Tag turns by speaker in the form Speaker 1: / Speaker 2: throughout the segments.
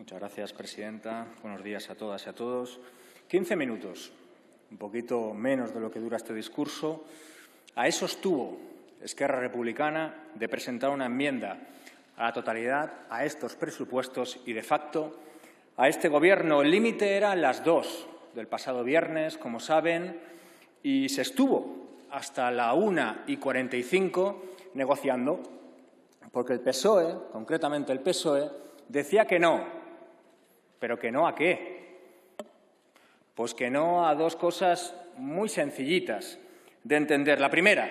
Speaker 1: Muchas gracias, presidenta. Buenos días a todas y a todos. 15 minutos, un poquito menos de lo que dura este discurso. A eso estuvo Esquerra Republicana de presentar una enmienda a la totalidad a estos presupuestos y, de facto, a este Gobierno. El límite era las 2 del pasado viernes, como saben, y se estuvo hasta la 1:45 negociando, porque el PSOE, concretamente el PSOE, decía que no. ¿Pero que no a qué? Pues que no a dos cosas muy sencillitas de entender. La primera,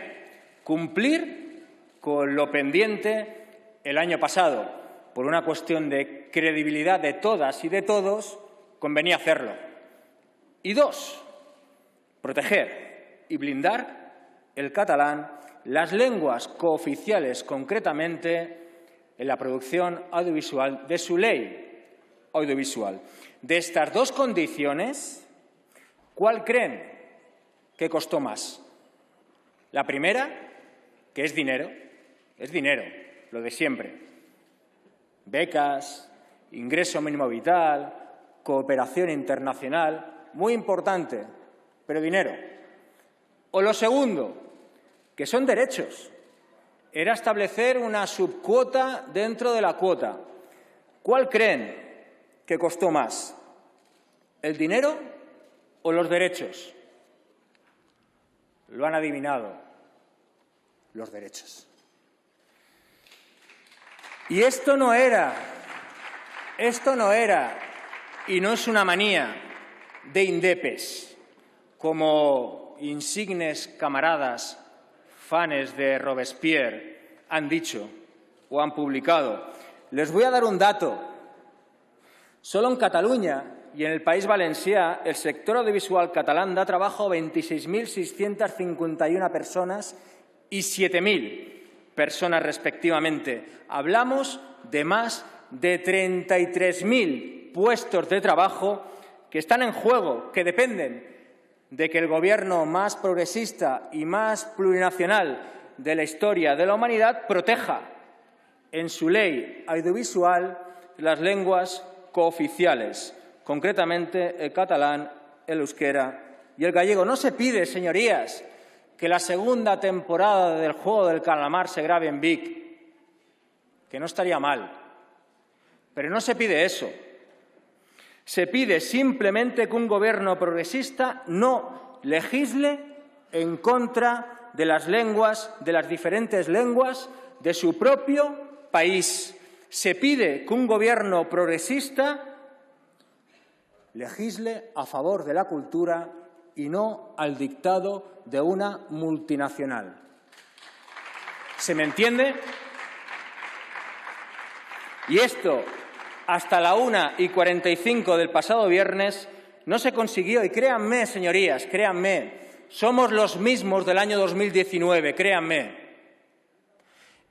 Speaker 1: cumplir con lo pendiente el año pasado. Por una cuestión de credibilidad de todas y de todos, convenía hacerlo. Y dos, proteger y blindar el catalán, las lenguas cooficiales concretamente en la producción audiovisual de su ley audiovisual. De estas dos condiciones, ¿cuál creen que costó más? La primera, que es dinero, lo de siempre. Becas, ingreso mínimo vital, cooperación internacional, muy importante, pero dinero. O lo segundo, que son derechos. Era establecer una subcuota dentro de la cuota. ¿Cuál creen que costó más? ¿El dinero o los derechos? Lo han adivinado, los derechos. Y esto no era, y no es una manía de indepes, como insignes camaradas, fanes de Robespierre, han dicho o han publicado. Les voy a dar un dato. Solo en Cataluña y en el País Valencià, el sector audiovisual catalán da trabajo a 26.651 personas y 7.000 personas respectivamente. Hablamos de más de 33.000 puestos de trabajo que están en juego, que dependen de que el Gobierno más progresista y más plurinacional de la historia de la humanidad proteja en su ley audiovisual las lenguas cooficiales, concretamente el catalán, el euskera y el gallego. No se pide, señorías, que la segunda temporada del Juego del Calamar se grabe en Vic, que no estaría mal, pero no se pide eso. Se pide simplemente que un Gobierno progresista no legisle en contra de las lenguas, de las diferentes lenguas de su propio país. Se pide que un Gobierno progresista legisle a favor de la cultura y no al dictado de una multinacional. ¿Se me entiende? Y esto, hasta la 1:45 del pasado viernes, no se consiguió. Y créanme, señorías, créanme, somos los mismos del año 2019, créanme.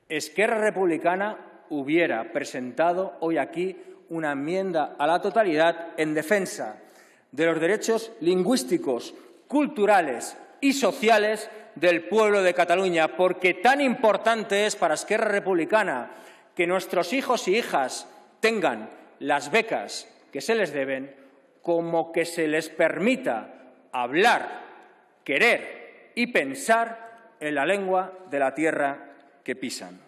Speaker 1: Esquerra Republicana hubiera presentado hoy aquí una enmienda a la totalidad en defensa de los derechos lingüísticos, culturales y sociales del pueblo de Cataluña, porque tan importante es para Esquerra Republicana que nuestros hijos y hijas tengan las becas que se les deben, como que se les permita hablar, querer y pensar en la lengua de la tierra que pisan.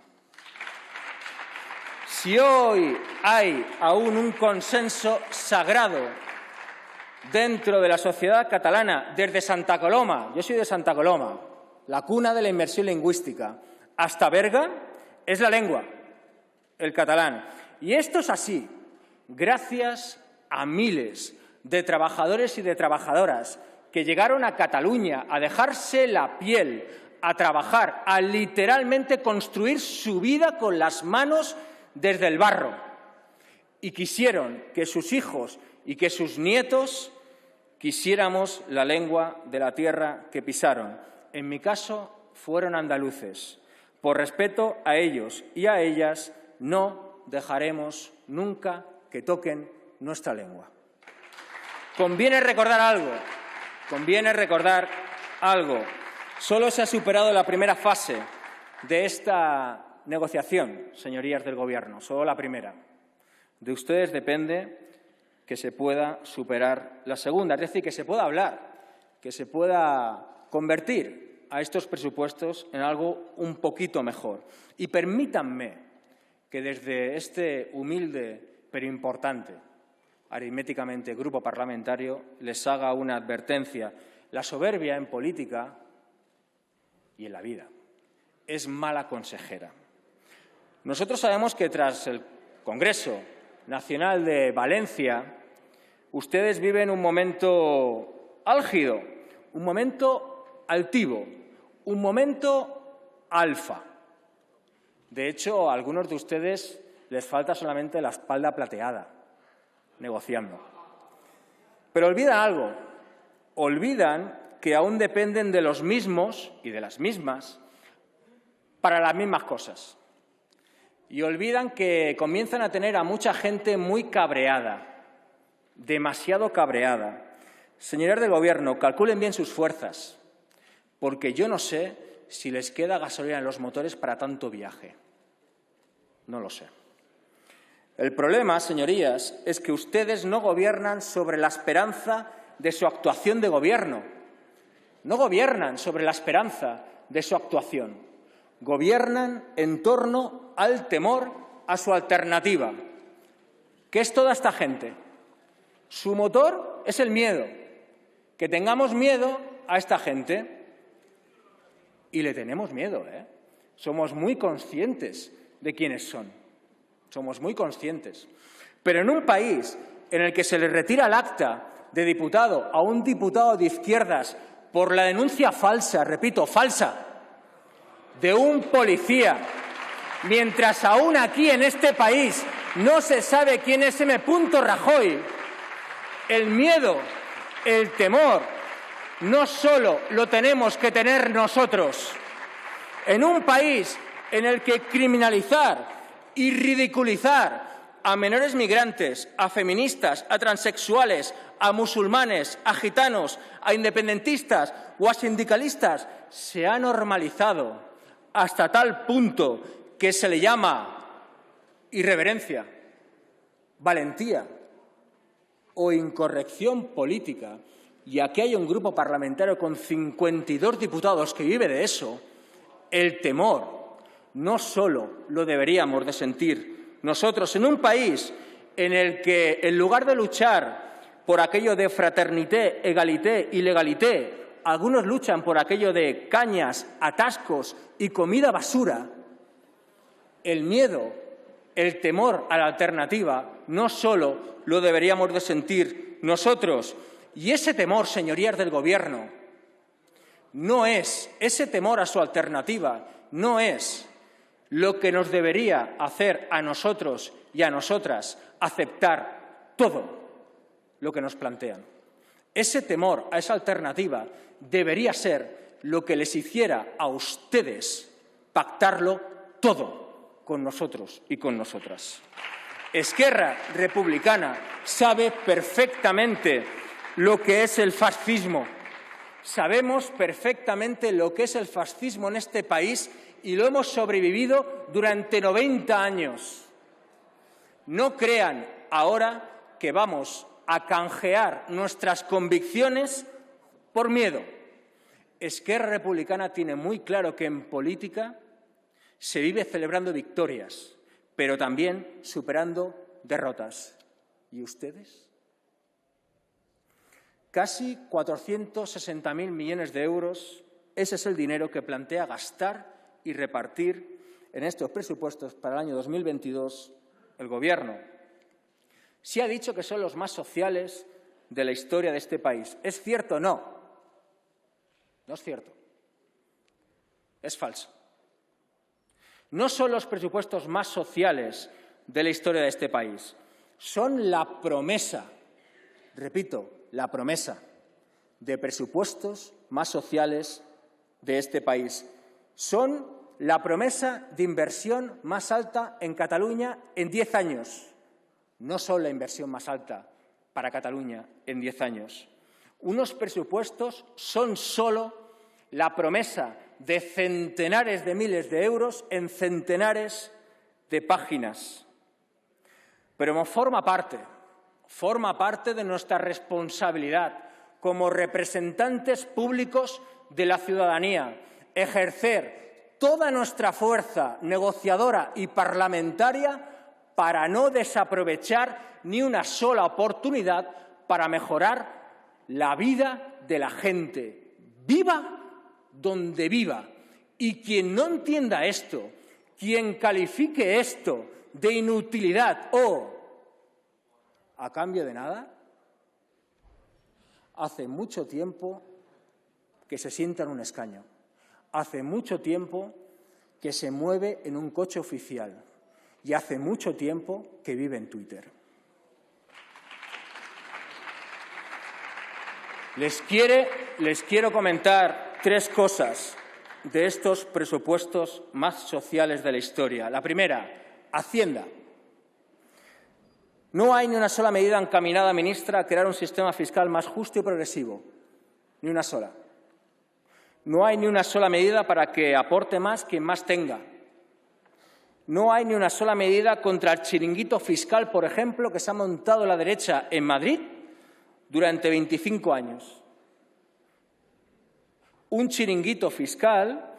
Speaker 1: Si hoy hay aún un consenso sagrado dentro de la sociedad catalana, desde Santa Coloma, yo soy de Santa Coloma, la cuna de la inmersión lingüística, hasta Berga, es la lengua, el catalán. Y esto es así, gracias a miles de trabajadores y de trabajadoras que llegaron a Cataluña a dejarse la piel, a trabajar, a literalmente construir su vida con las manos desde el barro, y quisieron que sus hijos y que sus nietos quisiéramos la lengua de la tierra que pisaron. En mi caso, fueron andaluces. Por respeto a ellos y a ellas, no dejaremos nunca que toquen nuestra lengua. Conviene recordar algo. Solo se ha superado la primera fase de esta negociación, señorías del Gobierno, solo la primera. De ustedes depende que se pueda superar la segunda, es decir, que se pueda hablar, que se pueda convertir a estos presupuestos en algo un poquito mejor. Y permítanme que desde este humilde pero importante, aritméticamente, grupo parlamentario, les haga una advertencia. La soberbia en política y en la vida es mala consejera. Nosotros sabemos que tras el Congreso Nacional de Valencia, ustedes viven un momento álgido, un momento altivo, un momento alfa. De hecho, a algunos de ustedes les falta solamente la espalda plateada, negociando. Pero olvidan algo, olvidan que aún dependen de los mismos y de las mismas para las mismas cosas. Y olvidan que comienzan a tener a mucha gente muy cabreada, demasiado cabreada. Señores del Gobierno, calculen bien sus fuerzas, porque yo no sé si les queda gasolina en los motores para tanto viaje. No lo sé. El problema, señorías, es que ustedes no gobiernan sobre la esperanza de su actuación de gobierno. No gobiernan sobre la esperanza de su actuación. Gobiernan en torno al temor a su alternativa. ¿Qué es toda esta gente? Su motor es el miedo. Que tengamos miedo a esta gente. Y le tenemos miedo, ¿eh? Somos muy conscientes de quiénes son. Somos muy conscientes. Pero en un país en el que se le retira el acta de diputado a un diputado de izquierdas por la denuncia falsa, repito, falsa, de un policía, mientras aún aquí en este país no se sabe quién es M. Rajoy, el miedo, el temor, no solo lo tenemos que tener nosotros. En un país en el que criminalizar y ridiculizar a menores migrantes, a feministas, a transexuales, a musulmanes, a gitanos, a independentistas o a sindicalistas se ha normalizado hasta tal punto que se le llama irreverencia, valentía o incorrección política, y aquí hay un grupo parlamentario con 52 diputados que vive de eso, el temor no solo lo deberíamos de sentir nosotros en un país en el que, en lugar de luchar por aquello de fraternité, egalité y legalité, algunos luchan por aquello de cañas, atascos y comida basura, el miedo, el temor a la alternativa no solo lo deberíamos de sentir nosotros. Y ese temor, señorías del Gobierno, no es, ese temor a su alternativa, no es lo que nos debería hacer a nosotros y a nosotras aceptar todo lo que nos plantean. Ese temor a esa alternativa debería ser lo que les hiciera a ustedes pactarlo todo con nosotros y con nosotras. Esquerra Republicana sabe perfectamente lo que es el fascismo. Sabemos perfectamente lo que es el fascismo en este país y lo hemos sobrevivido durante 90 años. No crean ahora que vamos a canjear nuestras convicciones por miedo. Esquerra Republicana tiene muy claro que en política se vive celebrando victorias, pero también superando derrotas. ¿Y ustedes? Casi 460.000 millones de euros, ese es el dinero que plantea gastar y repartir en estos presupuestos para el año 2022 el Gobierno. Se ha dicho que son los más sociales de la historia de este país. ¿Es cierto? No. No es cierto. Es falso. No son los presupuestos más sociales de la historia de este país. Son la promesa, repito, la promesa de presupuestos más sociales de este país. Son la promesa de inversión más alta en Cataluña en 10 años. No son la inversión más alta para Cataluña en 10 años. Unos presupuestos son solo la promesa de centenares de miles de euros en centenares de páginas. Pero forma parte de nuestra responsabilidad como representantes públicos de la ciudadanía, ejercer toda nuestra fuerza negociadora y parlamentaria para no desaprovechar ni una sola oportunidad para mejorar la vida de la gente, viva donde viva. Y quien no entienda esto, quien califique esto de inutilidad o a cambio de nada, hace mucho tiempo que se sienta en un escaño, hace mucho tiempo que se mueve en un coche oficial y hace mucho tiempo que vive en Twitter. Les quiero comentar 3 cosas de estos presupuestos más sociales de la historia. La primera, Hacienda. No hay ni una sola medida encaminada, ministra, a crear un sistema fiscal más justo y progresivo. Ni una sola. No hay ni una sola medida para que aporte más quien más tenga. No hay ni una sola medida contra el chiringuito fiscal, por ejemplo, que se ha montado la derecha en Madrid durante 25 años. Un chiringuito fiscal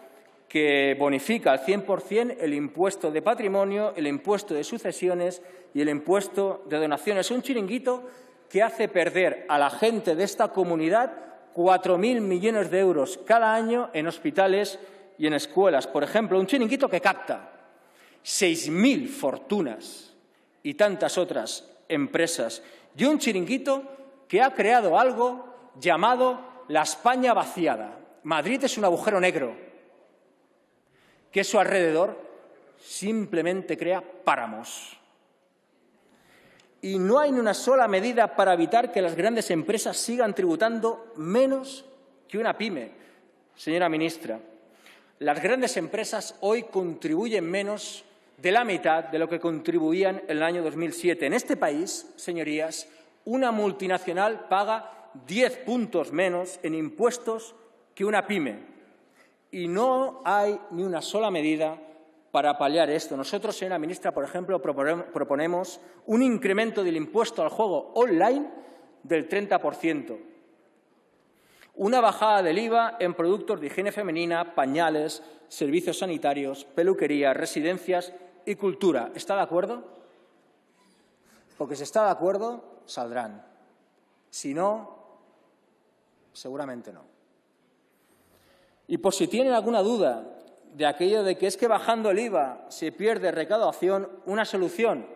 Speaker 1: que bonifica al 100% el impuesto de patrimonio, el impuesto de sucesiones y el impuesto de donaciones. Un chiringuito que hace perder a la gente de esta comunidad 4.000 millones de euros cada año en hospitales y en escuelas. Por ejemplo, un chiringuito que capta 6.000 fortunas y tantas otras empresas. Y un chiringuito que ha creado algo llamado la España vaciada. Madrid es un agujero negro que a su alrededor simplemente crea páramos. Y no hay ni una sola medida para evitar que las grandes empresas sigan tributando menos que una pyme. Señora ministra, las grandes empresas hoy contribuyen menos de la mitad de lo que contribuían en el año 2007. En este país, señorías, una multinacional paga 10 puntos menos en impuestos que una pyme. Y no hay ni una sola medida para paliar esto. Nosotros, señora ministra, por ejemplo, proponemos un incremento del impuesto al juego online del 30%. Una bajada del IVA en productos de higiene femenina, pañales, servicios sanitarios, peluquería, residencias y cultura. ¿Está de acuerdo? Porque si está de acuerdo, saldrán. Si no, seguramente no. Y por si tienen alguna duda de aquello de que es que bajando el IVA se pierde recaudación, una solución.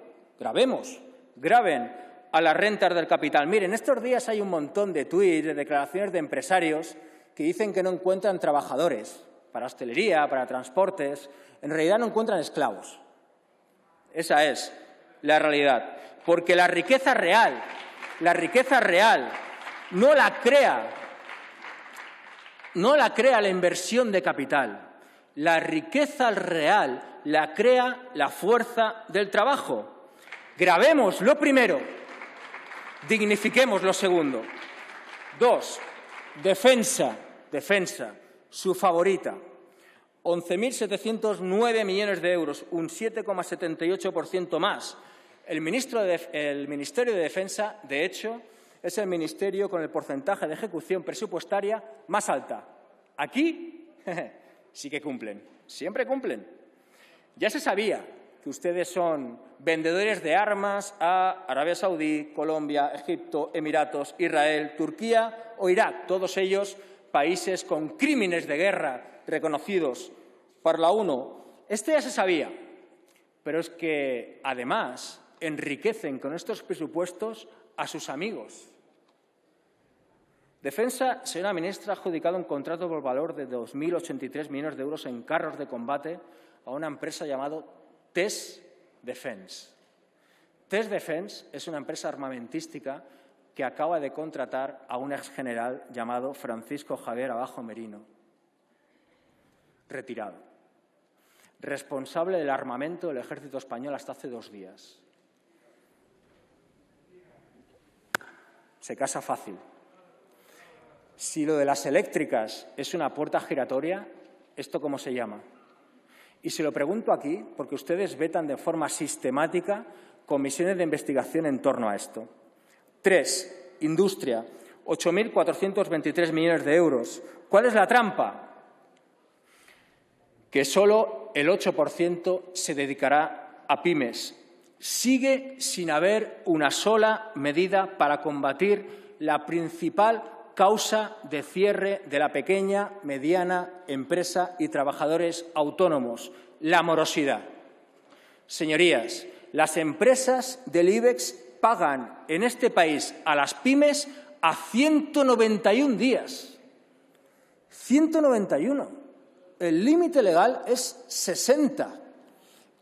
Speaker 1: Graben a las rentas del capital. Miren, estos días hay un montón de tuits, de declaraciones de empresarios que dicen que no encuentran trabajadores para hostelería, para transportes. En realidad no encuentran esclavos. Esa es la realidad. Porque la riqueza real no la crea la inversión de capital. La riqueza real la crea la fuerza del trabajo. Grabemos lo primero, dignifiquemos lo segundo. 2. Defensa, su favorita. 11.709 millones de euros, un 7,78% más. El Ministerio de Defensa, de hecho, es el ministerio con el porcentaje de ejecución presupuestaria más alta. Aquí sí que cumplen, siempre cumplen. Ya se sabía que ustedes son vendedores de armas a Arabia Saudí, Colombia, Egipto, Emiratos, Israel, Turquía o Irak, todos ellos países con crímenes de guerra reconocidos por la ONU. Esto ya se sabía, pero es que además enriquecen con estos presupuestos a sus amigos. Defensa, señora ministra, ha adjudicado un contrato por valor de 2.083 millones de euros en carros de combate a una empresa llamada TES Defense. TES Defense es una empresa armamentística que acaba de contratar a un exgeneral llamado Francisco Javier Abajo Merino, retirado, responsable del armamento del ejército español hasta hace 2 días. Se casa fácil. Si lo de las eléctricas es una puerta giratoria, ¿esto cómo se llama? Y se lo pregunto aquí porque ustedes vetan de forma sistemática comisiones de investigación en torno a esto. 3. Industria, 8.423 millones de euros. ¿Cuál es la trampa? Que solo el 8% se dedicará a pymes. Sigue sin haber una sola medida para combatir la principal causa de cierre de la pequeña, mediana empresa y trabajadores autónomos, la morosidad. Señorías, las empresas del IBEX pagan en este país a las pymes a 191 días. 191. El límite legal es 60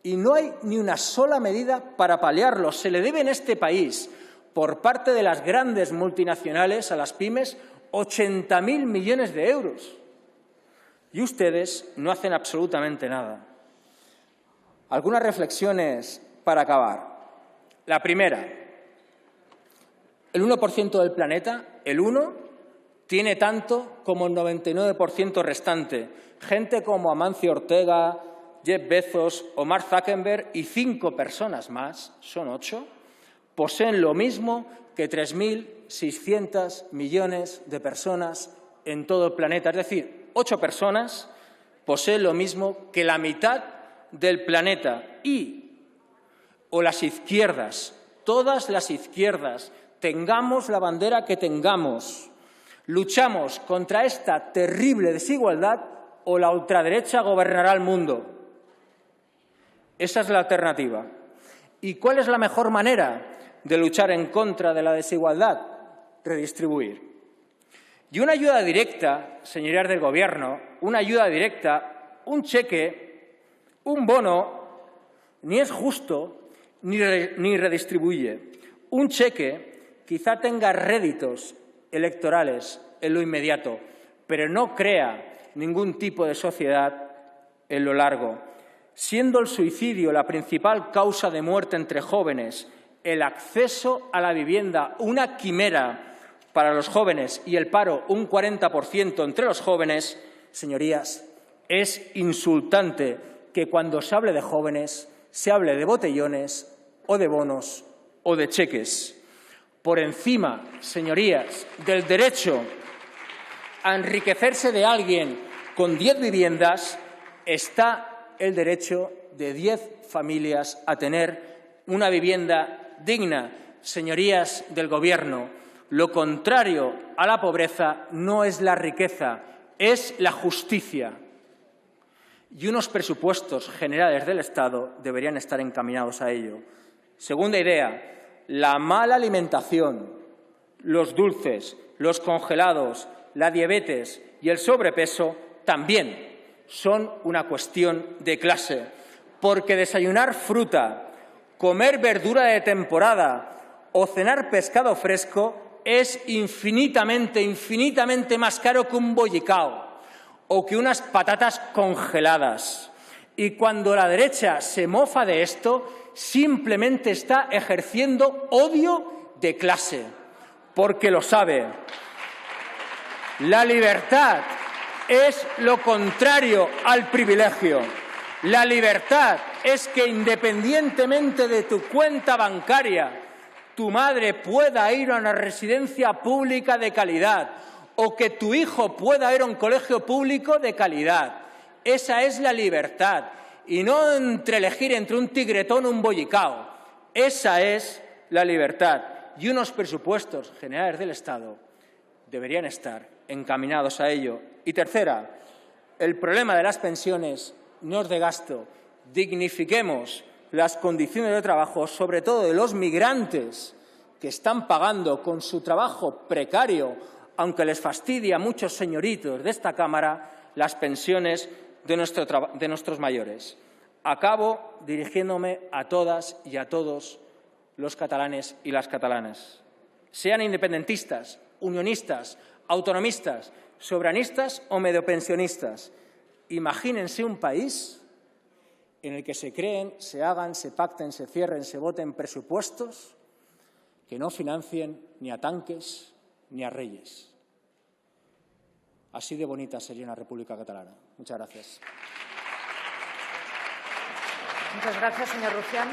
Speaker 1: y no hay ni una sola medida para paliarlo. Se le debe en este país, por parte de las grandes multinacionales a las pymes, 80.000 millones de euros. Y ustedes no hacen absolutamente nada. Algunas reflexiones para acabar. La primera, el 1% del planeta, el 1, tiene tanto como el 99% restante. Gente como Amancio Ortega, Jeff Bezos o Mark Zuckerberg y 5 personas más, son 8, poseen lo mismo que 3.600 millones de personas en todo el planeta. Es decir, 8 personas poseen lo mismo que la mitad del planeta. Y, o las izquierdas, todas las izquierdas, tengamos la bandera que tengamos, luchamos contra esta terrible desigualdad o la ultraderecha gobernará el mundo. Esa es la alternativa. ¿Y cuál es la mejor manera de luchar en contra de la desigualdad? Redistribuir. Y una ayuda directa, señorías del Gobierno, una ayuda directa, un cheque, un bono, ni es justo ni redistribuye. Un cheque quizá tenga réditos electorales en lo inmediato, pero no crea ningún tipo de sociedad en lo largo. Siendo el suicidio la principal causa de muerte entre jóvenes, el acceso a la vivienda una quimera para los jóvenes y el paro un 40% entre los jóvenes, señorías, es insultante que cuando se hable de jóvenes se hable de botellones o de bonos o de cheques. Por encima, señorías, del derecho a enriquecerse de alguien con 10 viviendas está el derecho de 10 familias a tener una vivienda digna. Señorías del Gobierno, lo contrario a la pobreza no es la riqueza, es la justicia. Y unos presupuestos generales del Estado deberían estar encaminados a ello. Segunda idea, la mala alimentación, los dulces, los congelados, la diabetes y el sobrepeso también son una cuestión de clase, porque desayunar fruta, comer verdura de temporada o cenar pescado fresco es infinitamente más caro que un bollicao o que unas patatas congeladas. Y cuando la derecha se mofa de esto, simplemente está ejerciendo odio de clase, porque lo sabe. La libertad es lo contrario al privilegio. La libertad es que, independientemente de tu cuenta bancaria, tu madre pueda ir a una residencia pública de calidad o que tu hijo pueda ir a un colegio público de calidad. Esa es la libertad, y no elegir entre un tigretón o un bollicao. Esa es la libertad. Y unos presupuestos generales del Estado deberían estar encaminados a ello. Y tercera, el problema de las pensiones no es de gasto. Dignifiquemos las condiciones de trabajo, sobre todo de los migrantes que están pagando con su trabajo precario, aunque les fastidie a muchos señoritos de esta Cámara, las pensiones de nuestros mayores. Acabo dirigiéndome a todas y a todos los catalanes y las catalanas. Sean independentistas, unionistas, autonomistas, soberanistas o mediopensionistas. Imagínense un país en el que se creen, se hagan, se pacten, se cierren, se voten presupuestos que no financien ni a tanques ni a reyes. Así de bonita sería una República Catalana. Muchas gracias.
Speaker 2: Muchas gracias, señor Rufián.